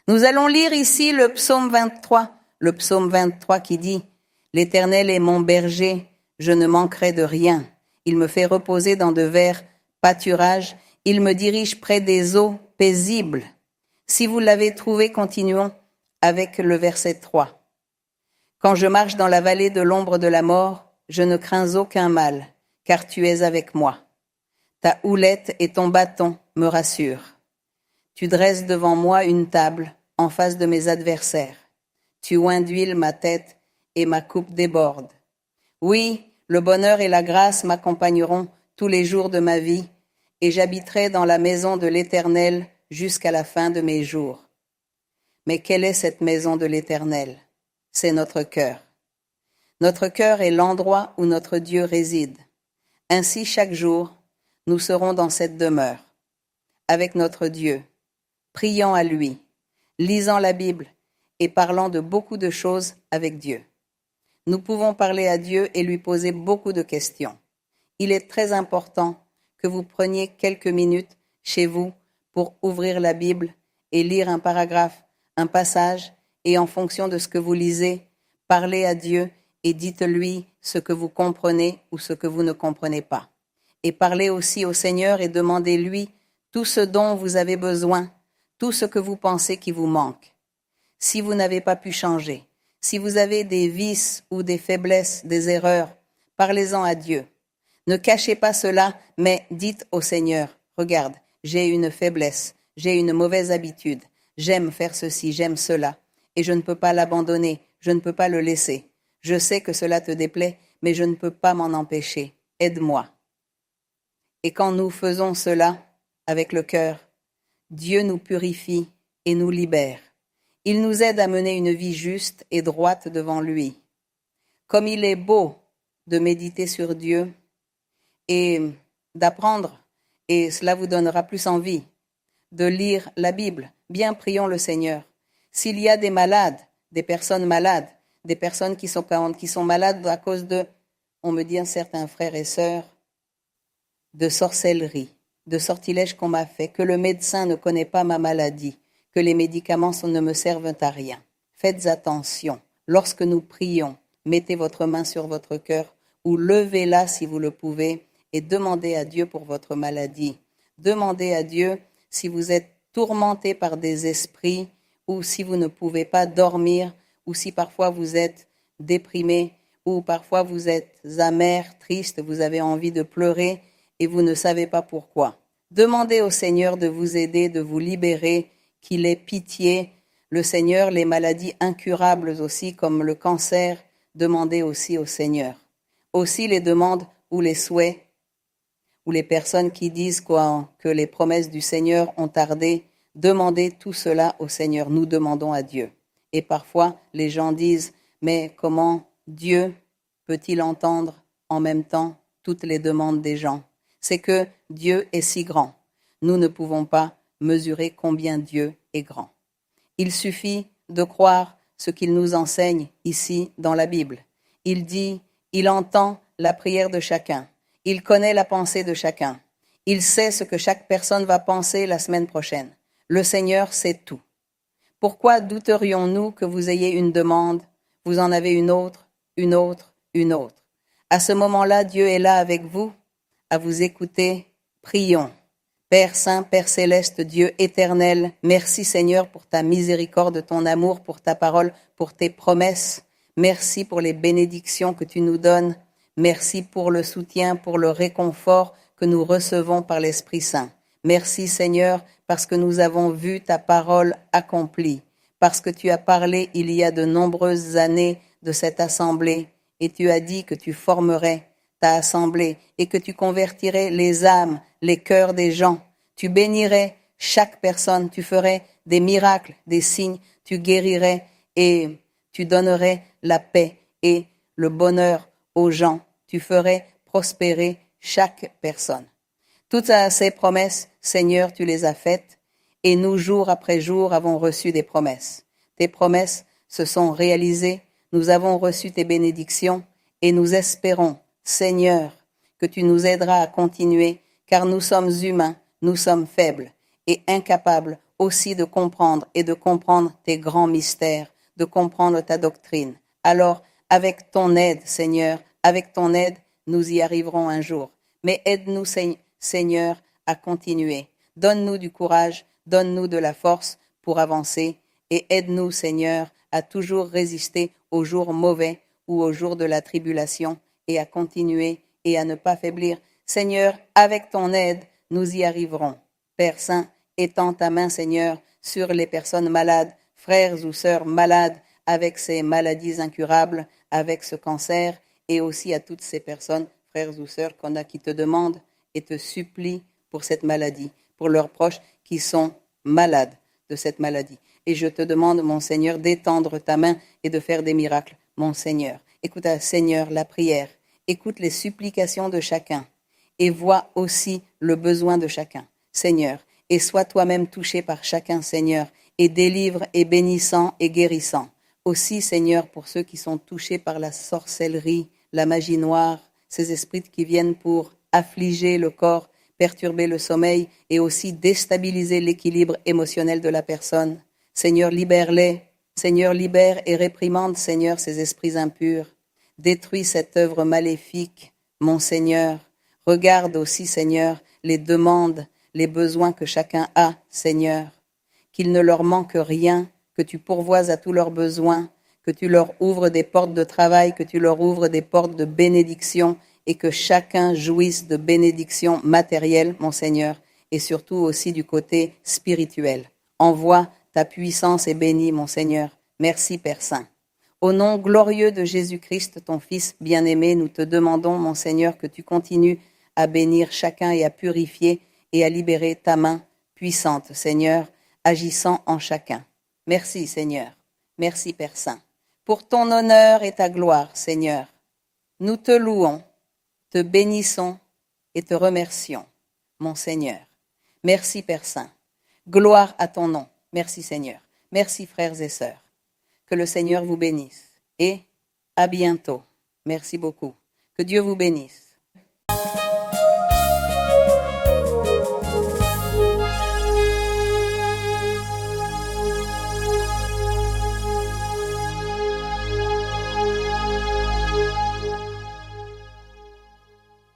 Nous allons lire ici le psaume 23 qui dit « L'Éternel est mon berger, je ne manquerai de rien. Il me fait reposer dans de verts pâturages, il me dirige près des eaux paisibles. » Si vous l'avez trouvé, continuons avec le verset 3. « Quand je marche dans la vallée de l'ombre de la mort, je ne crains aucun mal, car tu es avec moi. Ta houlette et ton bâton me rassurent. Tu dresses devant moi une table en face de mes adversaires. Tu oins d'huile ma tête et ma coupe déborde. Oui, le bonheur et la grâce m'accompagneront tous les jours de ma vie, et j'habiterai dans la maison de l'Éternel jusqu'à la fin de mes jours. » Mais quelle est cette maison de l'Éternel? C'est notre cœur. Notre cœur est l'endroit où notre Dieu réside. Ainsi, chaque jour, nous serons dans cette demeure, avec notre Dieu, priant à lui, lisant la Bible et parlant de beaucoup de choses avec Dieu. Nous pouvons parler à Dieu et lui poser beaucoup de questions. Il est très important que vous preniez quelques minutes chez vous pour ouvrir la Bible et lire un paragraphe, un passage, et en fonction de ce que vous lisez, parlez à Dieu et dites-lui ce que vous comprenez ou ce que vous ne comprenez pas. Et parlez aussi au Seigneur et demandez-lui tout ce dont vous avez besoin, tout ce que vous pensez qui vous manque. Si vous n'avez pas pu changer, si vous avez des vices ou des faiblesses, des erreurs, parlez-en à Dieu. Ne cachez pas cela, mais dites au Seigneur, regarde, j'ai une faiblesse, j'ai une mauvaise habitude, j'aime faire ceci, j'aime cela, et je ne peux pas l'abandonner, je ne peux pas le laisser. Je sais que cela te déplaît, mais je ne peux pas m'en empêcher. Aide-moi. Et quand nous faisons cela avec le cœur, Dieu nous purifie et nous libère. Il nous aide à mener une vie juste et droite devant lui. Comme il est beau de méditer sur Dieu et d'apprendre, et cela vous donnera plus envie de lire la Bible. Bien, prions le Seigneur. S'il y a des malades, des personnes qui sont malades à cause de, on me dit certains frères et sœurs, de sorcellerie, de sortilèges qu'on m'a fait, que le médecin ne connaît pas ma maladie, que les médicaments ne me servent à rien. Faites attention. Lorsque nous prions, mettez votre main sur votre cœur ou levez-la si vous le pouvez et demandez à Dieu pour votre maladie. Demandez à Dieu si vous êtes tourmenté par des esprits ou si vous ne pouvez pas dormir ou si parfois vous êtes déprimé ou parfois vous êtes amer, triste, vous avez envie de pleurer et vous ne savez pas pourquoi. Demandez au Seigneur de vous aider, de vous libérer, qu'il ait pitié. Le Seigneur, les maladies incurables aussi, comme le cancer, demandez aussi au Seigneur. Aussi les demandes ou les souhaits, ou les personnes qui disent que les promesses du Seigneur ont tardé, demandez tout cela au Seigneur. Nous demandons à Dieu. Et parfois, les gens disent, mais comment Dieu peut-il entendre en même temps toutes les demandes des gens? C'est que Dieu est si grand. Nous ne pouvons pas mesurer combien Dieu est grand. Il suffit de croire ce qu'il nous enseigne ici dans la Bible. Il dit, il entend la prière de chacun. Il connaît la pensée de chacun. Il sait ce que chaque personne va penser la semaine prochaine. Le Seigneur sait tout. Pourquoi douterions-nous que vous ayez une demande, vous en avez une autre, une autre, une autre? À ce moment-là, Dieu est là avec vous, à vous écouter. Prions. Père Saint, Père Céleste, Dieu éternel, merci Seigneur pour ta miséricorde, ton amour, pour ta parole, pour tes promesses. Merci pour les bénédictions que tu nous donnes. Merci pour le soutien, pour le réconfort que nous recevons par l'Esprit Saint. Merci Seigneur parce que nous avons vu ta parole accomplie, parce que tu as parlé il y a de nombreuses années de cette assemblée et tu as dit que tu formerais ta assemblée et que tu convertirais les âmes, les cœurs des gens. Tu bénirais chaque personne, tu ferais des miracles, des signes, tu guérirais et tu donnerais la paix et le bonheur aux gens. Tu ferais prospérer chaque personne. Toutes ces promesses, Seigneur, tu les as faites et nous, jour après jour, avons reçu des promesses. Tes promesses se sont réalisées, nous avons reçu tes bénédictions et nous espérons, Seigneur, que tu nous aideras à continuer, car nous sommes humains, nous sommes faibles et incapables aussi de comprendre et de comprendre tes grands mystères, de comprendre ta doctrine. Alors, avec ton aide, Seigneur, avec ton aide, nous y arriverons un jour. Mais aide-nous, Seigneur, à continuer. Donne-nous du courage, donne-nous de la force pour avancer et aide-nous, Seigneur, à toujours résister aux jours mauvais ou aux jours de la tribulation et à continuer et à ne pas faiblir. Seigneur, avec ton aide, nous y arriverons. Père Saint, étends ta main, Seigneur, sur les personnes malades, frères ou sœurs malades, avec ces maladies incurables, avec ce cancer, et aussi à toutes ces personnes, frères ou sœurs, qui te demandent et te supplient pour cette maladie, pour leurs proches qui sont malades de cette maladie. Et je te demande, mon Seigneur, d'étendre ta main et de faire des miracles, mon Seigneur. Écoute, Seigneur, la prière, écoute les supplications de chacun et vois aussi le besoin de chacun, Seigneur. Et sois toi-même touché par chacun, Seigneur, et délivre et bénissant et guérissant. Aussi, Seigneur, pour ceux qui sont touchés par la sorcellerie, la magie noire, ces esprits qui viennent pour affliger le corps, perturber le sommeil et aussi déstabiliser l'équilibre émotionnel de la personne. Seigneur, libère-les. Seigneur, libère et réprimande, Seigneur, ces esprits impurs. Détruis cette œuvre maléfique, mon Seigneur. Regarde aussi, Seigneur, les demandes, les besoins que chacun a, Seigneur. Qu'il ne leur manque rien, que tu pourvoies à tous leurs besoins, que tu leur ouvres des portes de travail, que tu leur ouvres des portes de bénédiction et que chacun jouisse de bénédiction matérielle, mon Seigneur, et surtout aussi du côté spirituel. Envoie ta puissance et bénis, mon Seigneur. Merci, Père Saint. Au nom glorieux de Jésus-Christ, ton Fils bien-aimé, nous te demandons, mon Seigneur, que tu continues à bénir chacun et à purifier et à libérer ta main puissante, Seigneur, agissant en chacun. Merci, Seigneur. Merci, Père Saint. Pour ton honneur et ta gloire, Seigneur, nous te louons, te bénissons et te remercions, mon Seigneur. Merci, Père Saint. Gloire à ton nom. Merci, Seigneur. Merci, frères et sœurs. Que le Seigneur vous bénisse et à bientôt. Merci beaucoup. Que Dieu vous bénisse.